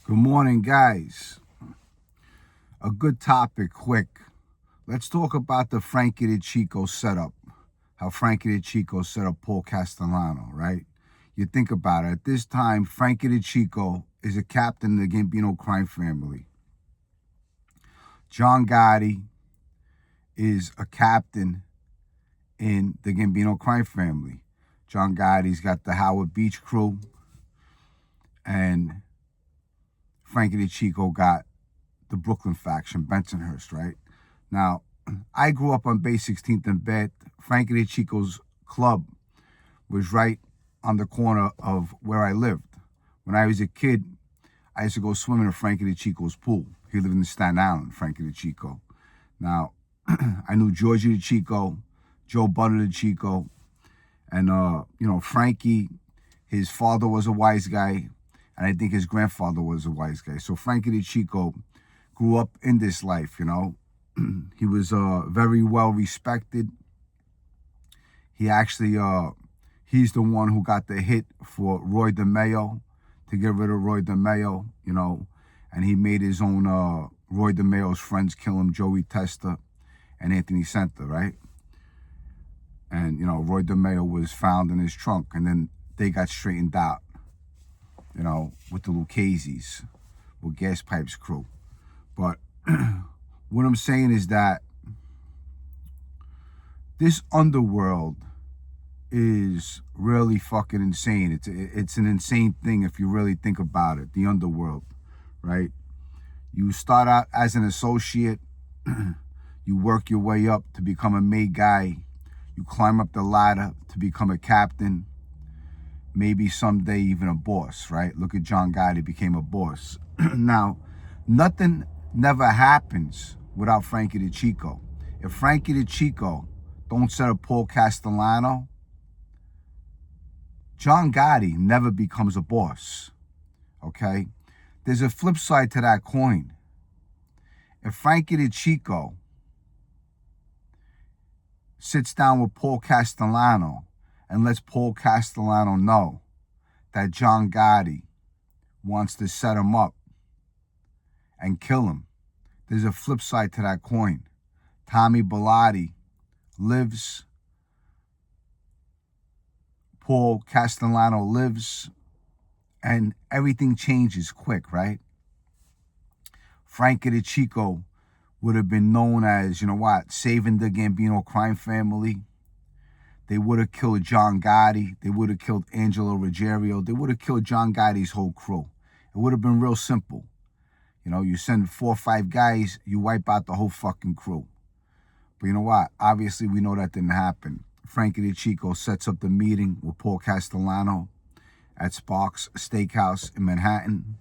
Good morning, guys. A good topic, quick. Let's talk about the Frankie Decicco setup. How Frankie Decicco set up Paul Castellano, right? You think about it. At this time, Frankie Decicco is a captain of the Gambino crime family. John Gotti is a captain in the Gambino crime family. John Gotti's got the Howard Beach crew, and Frankie Decicco got the Brooklyn faction, Bensonhurst, right? Now, I grew up on Bay 16th and Bed. Frankie Decicco's club was right on the corner of where I lived. When I was a kid, I used to go swimming in Frankie Decicco's pool. He lived in Staten Island, Frankie Decicco. Now, I knew Georgie Decicco, Joe Butter Decicco, and, Frankie, his father was a Wiseguy, and I think his grandfather was a Wiseguy. So Frankie Decicco grew up in this life, He was very well respected. He actually, he's the one who got the hit for Roy DeMeo, to get rid of Roy DeMeo, and he made his own, Roy DeMeo's friends kill him, Joey Testa and Anthony Senta, right? And, Roy DeMeo was found in his trunk, and then they got straightened out, with the Lucchese's, with Gas Pipes crew. But what I'm saying is that this Underworld is really fucking insane. It's an insane thing if you really think about it, the Underworld, right? You start out as an associate, you work your way up to become a made guy, you climb up the ladder to become a captain, maybe someday even a boss, right? Look at John Gotti, became a boss. Now, nothing never happens without Frankie Decicco. If Frankie Decicco don't set up Paul Castellano, John Gotti never becomes a boss, okay? There's a flip side to that coin. If Frankie Decicco sits down with Paul Castellano and lets Paul Castellano know that John Gotti wants to set him up and kill him, there's a flip side to that coin. Tommy Bellotti lives, Paul Castellano lives, and everything changes quick, right? Frankie Decicco would have been known as, saving the Gambino crime family. They would have killed John Gotti. They would have killed Angelo Ruggiero. They would have killed John Gotti's whole crew. It would have been real simple. You send 4 or 5 guys, you wipe out the whole fucking crew. But you know what? Obviously, we know that didn't happen. Frankie Decicco sets up the meeting with Paul Castellano at Sparks Steakhouse in Manhattan,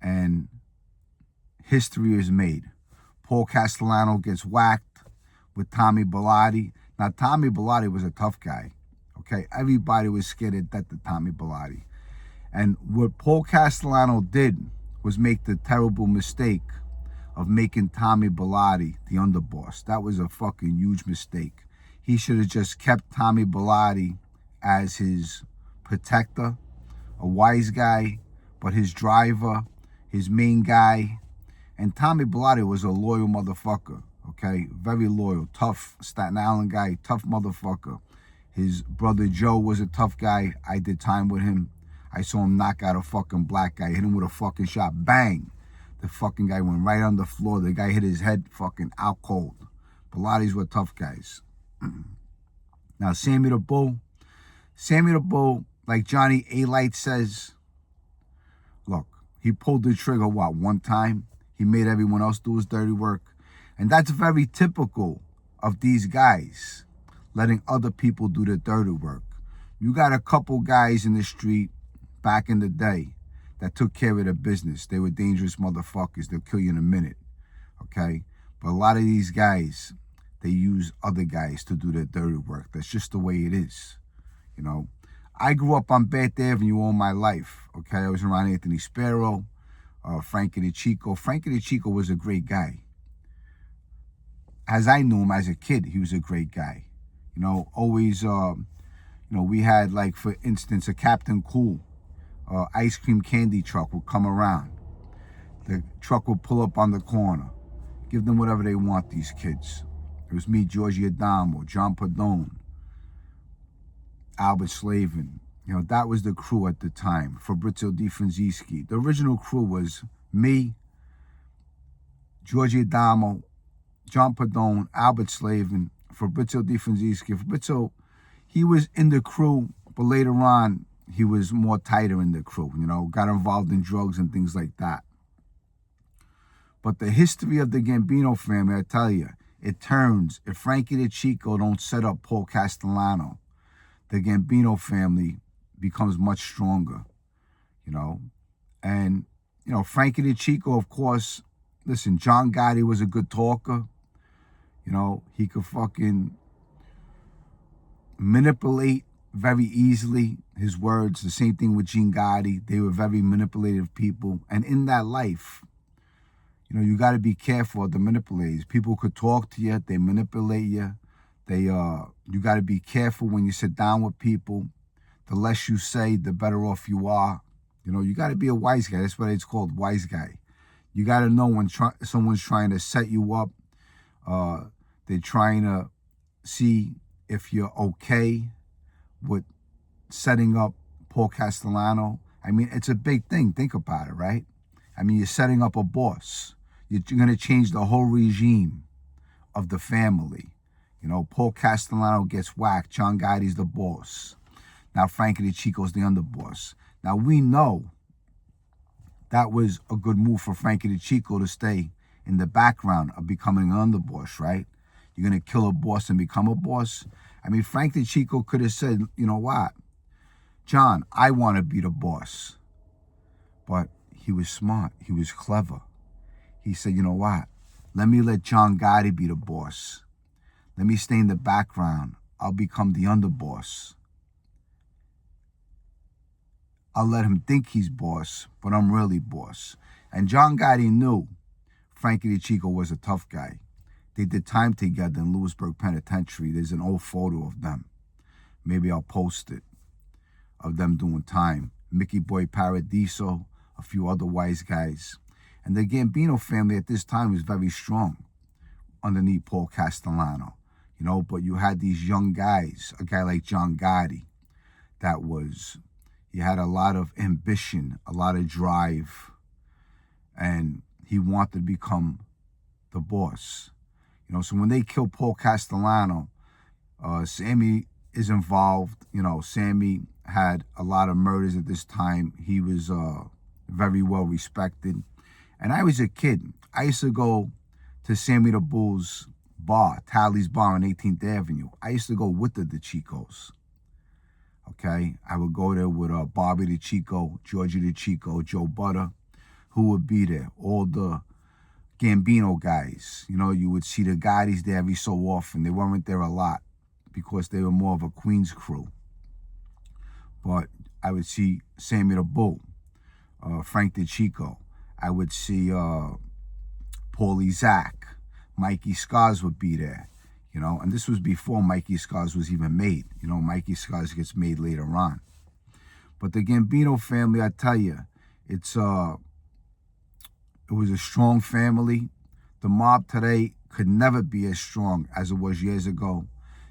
and history is made. Paul Castellano gets whacked with Tommy Bellotti. Now, Tommy Bellotti was a tough guy, okay? Everybody was scared to death of Tommy Bellotti. And what Paul Castellano did was make the terrible mistake of making Tommy Bellotti the underboss. That was a fucking huge mistake. He should have just kept Tommy Bellotti as his protector, a wise guy, but his driver, his main guy. And Tommy Bellotti was a loyal motherfucker, okay? Very loyal, tough Staten Island guy, tough motherfucker. His brother Joe was a tough guy. I did time with him. I saw him knock out a fucking black guy, hit him with a fucking shot, bang. The fucking guy went right on the floor. The guy hit his head fucking out cold. Bellottis were tough guys. Now, Sammy the Bull, like Johnny A. Light says, look, he pulled the trigger, one time? He made everyone else do his dirty work. And that's very typical of these guys, letting other people do the dirty work. You got a couple guys in the street back in the day that took care of their business. They were dangerous motherfuckers. They'll kill you in a minute, okay? But a lot of these guys, they use other guys to do their dirty work. That's just the way it is, I grew up on Bath Avenue all my life, okay? I was around Anthony Sparrow, Frankie Decicco. Frankie Decicco was a great guy. As I knew him as a kid, he was a great guy. Always, we had, like, for instance, a Captain Cool ice cream candy truck would come around. The truck would pull up on the corner. Give them whatever they want, these kids. It was me, Georgie Adamo, John Padone, Albert Slavin. You know, that was the crew at the time. Fabrizio Di Francischi. The original crew was me, Georgie Adamo, John Padone, Albert Slavin, Fabrizio Di Francischi. Fabrizio, he was in the crew, but later on, he was more tighter in the crew, you know, got involved in drugs and things like that. But the history of the Gambino family, I tell you, it turns. If Frankie Decicco don't set up Paul Castellano, the Gambino family becomes much stronger, you know. And, you know, Frankie Decicco, of course, listen, John Gotti was a good talker. You know, he could fucking manipulate very easily his words. The same thing with Gene Gotti. They were very manipulative people. And in that life, you know, you got to be careful of the manipulators. People could talk to you. They manipulate you. You got to be careful when you sit down with people. The less you say, the better off you are. You know, you got to be a wise guy. That's what it's called, wise guy. You got to know when someone's trying to set you up. They're trying to see if you're okay with setting up Paul Castellano. I mean, it's a big thing. Think about it, right? I mean, you're setting up a boss. You're going to change the whole regime of the family. You know, Paul Castellano gets whacked. John Gotti's the boss. Now Frankie Decicco's the underboss. Now we know that was a good move for Frankie Decicco to stay in the background of becoming an underboss, right? You're going to kill a boss and become a boss? I mean, Frank Decicco could have said, you know what? John, I want to be the boss. But he was smart. He was clever. He said, you know what? Let me let John Gotti be the boss. Let me stay in the background. I'll become the underboss. I'll let him think he's boss, but I'm really boss. And John Gotti knew Frankie Decicco was a tough guy. They did time together in Lewisburg Penitentiary. There's an old photo of them. Maybe I'll post it, of them doing time. Mickey Boy Paradiso, a few other wise guys. And the Gambino family at this time was very strong underneath Paul Castellano. You know, but you had these young guys, a guy like John Gotti, he had a lot of ambition, a lot of drive, and he wanted to become the boss. You know, so when they killed Paul Castellano, Sammy is involved. You know, Sammy had a lot of murders at this time. He was very well respected. And I was a kid. I used to go to Sammy the Bull's bar, Tally's Bar on 18th Avenue. I used to go with the Decicos. Okay, I would go there with Bobby Decicco, Georgie Decicco, Joe Butter, who would be there. All the Gambino guys. You know, you would see the Gottis there every so often. They weren't there a lot because they were more of a Queens crew. But I would see Sammy the Bull, Frank Decicco. I would see Paulie Zach. Mikey Scars would be there. You know, and this was before Mikey Scars was even made. You know, Mikey Scars gets made later on. But the Gambino family, I tell you, it was a strong family. The mob today could never be as strong as it was years ago.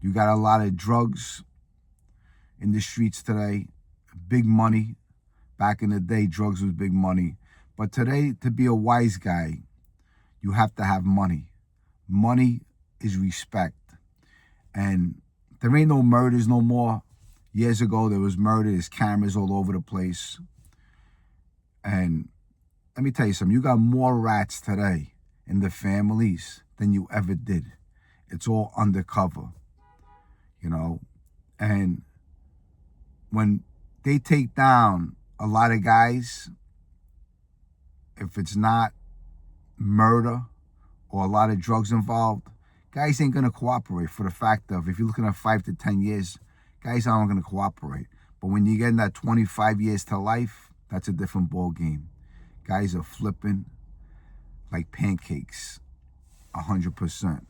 You got a lot of drugs in the streets today. Big money. Back in the day, drugs was big money. But today, to be a wise guy, you have to have money. Money is respect. And there ain't no murders no more. Years ago, there was murder. There's cameras all over the place. And let me tell you something. You got more rats today in the families than you ever did. It's all undercover, you know. And when they take down a lot of guys, if it's not murder or a lot of drugs involved, guys ain't going to cooperate for the fact of, if you're looking at 5 to 10 years, guys aren't going to cooperate. But when you get in that 25 years to life, that's a different ball game. Guys are flipping like pancakes, 100%.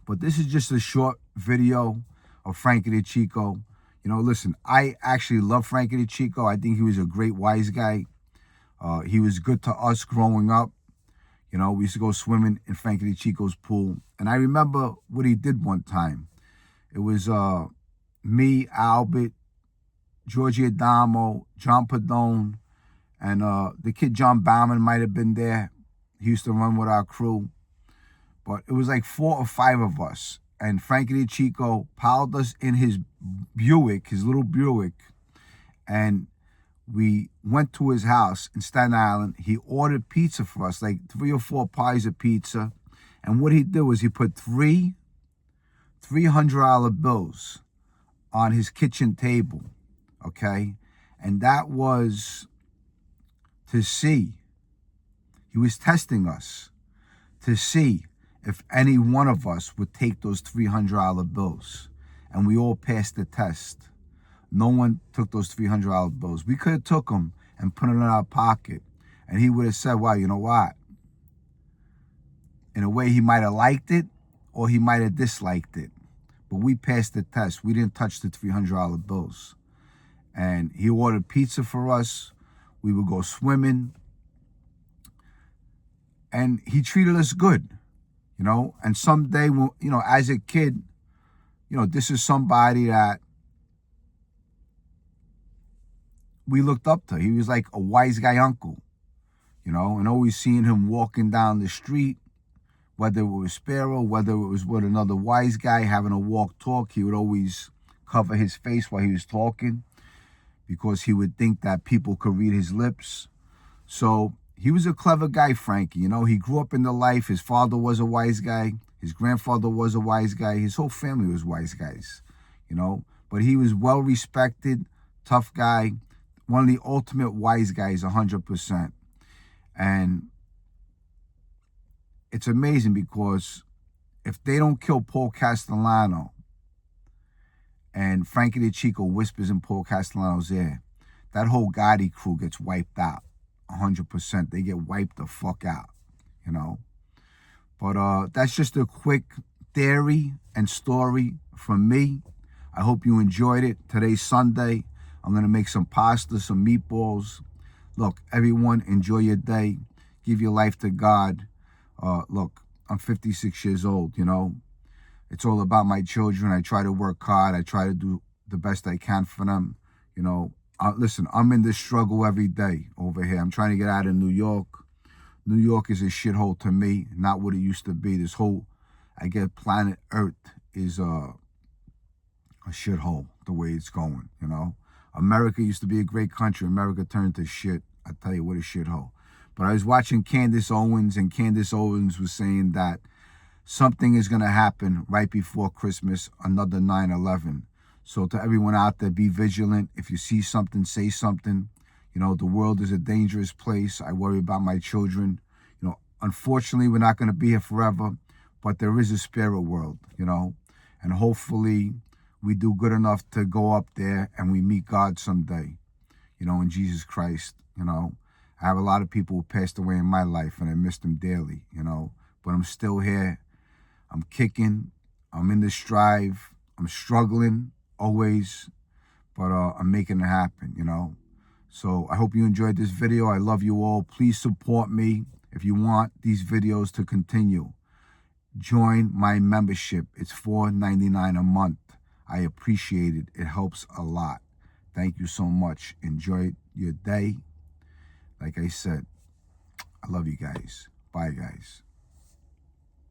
But this is just a short video of Frankie Decicco. You know, listen, I actually love Frankie Decicco. I think he was a great wise guy. He was good to us growing up. You know, we used to go swimming in Frankie Decicco's pool. And I remember what he did one time. It was me, Albert, Georgie Adamo, John Padone, and the kid John Bauman might have been there. He used to run with our crew. But it was like 4 or 5 of us. And Frankie Decicco piled us in his Buick, his little Buick. And we went to his house in Staten Island. He ordered pizza for us, like 3 or 4 pies of pizza. And what he did was he put 3 $300 bills on his kitchen table, okay? And that was to see. He was testing us to see if any one of us would take those $300 bills. And we all passed the test. No one took those $300 bills. We could have took them and put them in our pocket. And he would have said, well, you know what? In a way, he might have liked it or he might have disliked it. But we passed the test. We didn't touch the $300 bills. And he ordered pizza for us. We would go swimming. And he treated us good, you know. And someday, you know, as a kid, you know, this is somebody that we looked up to. He was like a wise guy uncle, you know, and always seeing him walking down the street, whether it was Sparrow, whether it was with another wise guy having a talk, he would always cover his face while he was talking because he would think that people could read his lips. So he was a clever guy, Frankie. You know, he grew up in the life. His father was a wise guy. His grandfather was a wise guy. His whole family was wise guys, you know. But he was well-respected, tough guy, one of the ultimate wise guys, 100%. And it's amazing because if they don't kill Paul Castellano and Frankie Decicco whispers in Paul Castellano's ear, that whole Gotti crew gets wiped out, 100%. They get wiped the fuck out, you know. But that's just a quick theory and story from me. I hope you enjoyed it. Today's Sunday. I'm going to make some pasta, some meatballs. Look, everyone, enjoy your day. Give your life to God. Look, I'm 56 years old, you know. It's all about my children. I try to work hard. I try to do the best I can for them. You know, listen, I'm in this struggle every day over here. I'm trying to get out of New York. New York is a shithole to me, not what it used to be. This whole, I guess, planet Earth is a shithole the way it's going, you know. America used to be a great country. America turned to shit. I tell you, what a shithole. But I was watching Candace Owens, and Candace Owens was saying that something is going to happen right before Christmas, another 9/11. So to everyone out there, be vigilant. If you see something, say something. You know, the world is a dangerous place. I worry about my children. You know, unfortunately, we're not going to be here forever, but there is a spirit world, you know, and hopefully we do good enough to go up there and we meet God someday, you know, in Jesus Christ, you know. I have a lot of people who passed away in my life and I miss them dearly, you know, but I'm still here. I'm kicking. I'm in this drive. I'm struggling always, but I'm making it happen, you know. So I hope you enjoyed this video. I love you all. Please support me if you want these videos to continue. Join my membership. It's $4.99 a month. I appreciate it. It helps a lot. Thank you so much. Enjoy your day. Like I said, I love you guys. Bye, guys.